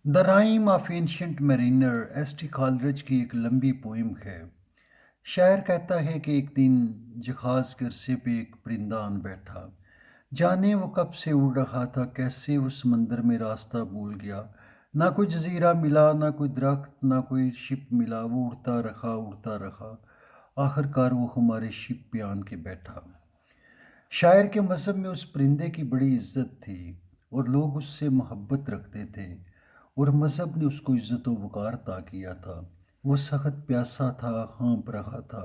The rime of ancient mariner S T Coleridge کی ایک لمبی پوئم ہے۔ شاعر کہتا ہے کہ ایک دن جہاز کے عرصے پہ ایک پرندہ آن بیٹھا۔ جانے وہ کب سے اڑ رہا تھا، کیسے وہ سمندر میں راستہ بھول گیا۔ نہ کوئی جزیرہ ملا، نہ کوئی درخت، نہ کوئی شپ ملا، وہ اڑتا رہا، آخر کار وہ ہمارے شپ پہ آن کے بیٹھا۔ شاعر کے مذہب میں اس پرندے کی بڑی عزت تھی اور لوگ اس سے محبت رکھتے تھے، اور مذہب نے اس کو عزت و وقار عطا کیا تھا۔ وہ سخت پیاسا تھا، ہانپ رہا تھا،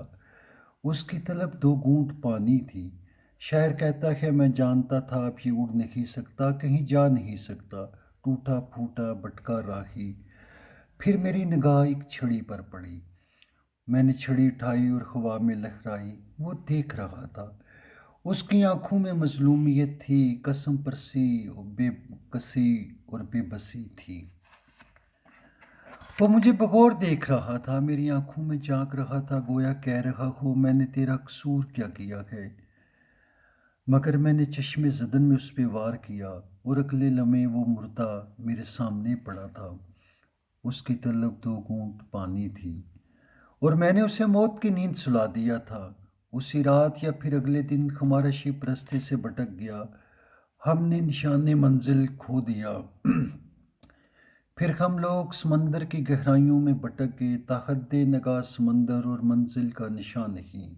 اس کی طلب 2 گھونٹ پانی تھی۔ شاعر کہتا ہے میں جانتا تھا اب یہ اڑ نہیں سکتا، کہیں جا نہیں سکتا، ٹوٹا پھوٹا بھٹکا راہی۔ پھر میری نگاہ ایک چھڑی پر پڑی، میں نے چھڑی اٹھائی اور ہوا میں لہرائی۔ وہ دیکھ رہا تھا، اس کی آنکھوں میں مظلومیت تھی، قسم پرسی اور بے کسی اور بے بسی تھی۔ وہ مجھے بغور دیکھ رہا تھا، میری آنکھوں میں جھانک رہا تھا، گویا کہہ رہا ہو میں نے تیرا قصور کیا کیا ہے۔ مگر میں نے چشم زدن میں اس پہ وار کیا، اور اگلے لمحے وہ مردہ میرے سامنے پڑا تھا۔ اس کی طلب 2 گھونٹ پانی تھی، اور میں نے اسے موت کی نیند سلا دیا تھا۔ اسی رات یا پھر اگلے دن ہمارا شپ رستے سے بھٹک گیا، ہم نے نشان منزل کھو دیا۔ پھر ہم لوگ سمندر کی گہرائیوں میں بھٹک گئے، تاحد نگاہ سمندر اور منزل کا نشان نہیں۔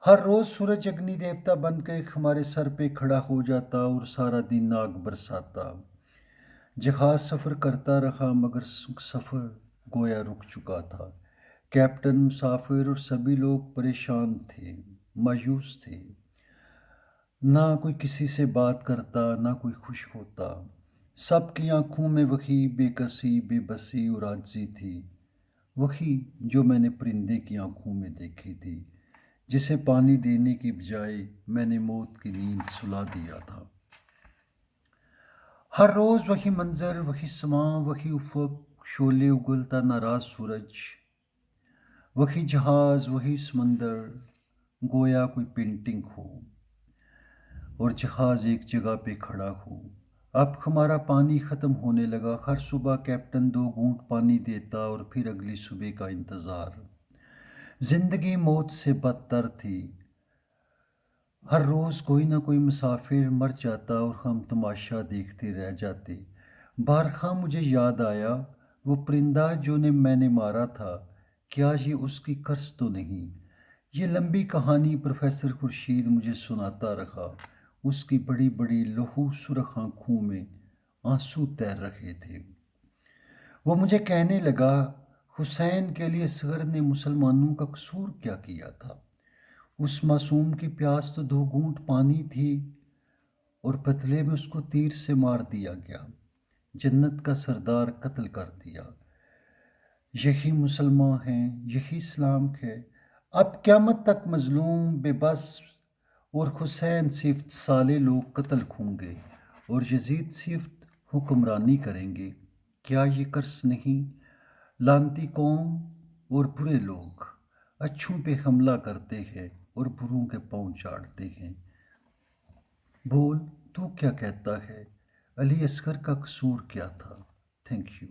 ہر روز سورج اگنی دیوتا بن کے ہمارے سر پہ کھڑا ہو جاتا اور سارا دن آگ برساتا۔ جہاز سفر کرتا رہا مگر سفر گویا رک چکا تھا۔ کیپٹن، مسافر اور سبھی لوگ پریشان تھے، مایوس تھے۔ نہ کوئی کسی سے بات کرتا، نہ کوئی خوش ہوتا۔ سب کی آنکھوں میں وہی بے کسی، بے بسی اور عاجزی تھی، وہی جو میں نے پرندے کی آنکھوں میں دیکھی تھی، جسے پانی دینے کی بجائے میں نے موت کی نیند سلا دیا تھا۔ ہر روز وہی منظر، وہی سماں، وہی افق، شعلے اگلتا ناراض سورج، وہی جہاز، وہی سمندر، گویا کوئی پینٹنگ ہو اور جہاز ایک جگہ پہ کھڑا ہو۔ اب ہمارا پانی ختم ہونے لگا، ہر صبح کیپٹن 2 گھونٹ پانی دیتا اور پھر اگلی صبح کا انتظار۔ زندگی موت سے بدتر تھی، ہر روز کوئی نہ کوئی مسافر مر جاتا اور ہم تماشا دیکھتے رہ جاتے۔ بارہا مجھے یاد آیا وہ پرندہ جو میں نے مارا تھا، کیا یہ اس کی قرض تو نہیں؟ یہ لمبی کہانی پروفیسر خورشید مجھے سناتا رہا، اس کی بڑی بڑی لہو سرخ آنکھوں میں آنسو تیر رہے تھے۔ وہ مجھے کہنے لگا حسین کے لیے اصغر نے مسلمانوں کا قصور کیا کیا تھا؟ اس معصوم کی پیاس تو 2 گھونٹ پانی تھی، اور بدلے میں اس کو تیر سے مار دیا گیا، جنت کا سردار قتل کر دیا۔ یہی مسلمان ہیں، یہی اسلام ہے۔ اب قیامت تک مظلوم، بے بس اور حسین صفت سالے لوگ قتل ہوں گے، اور یزید صفت حکمرانی کریں گے۔ کیا یہ قرض نہیں؟ لعنتی قوم اور برے لوگ اچھوں پہ حملہ کرتے ہیں اور بروں کے پاؤں چاٹتے ہیں۔ بول تو کیا کہتا ہے، علی اصغر کا قصور کیا تھا؟ Thank you.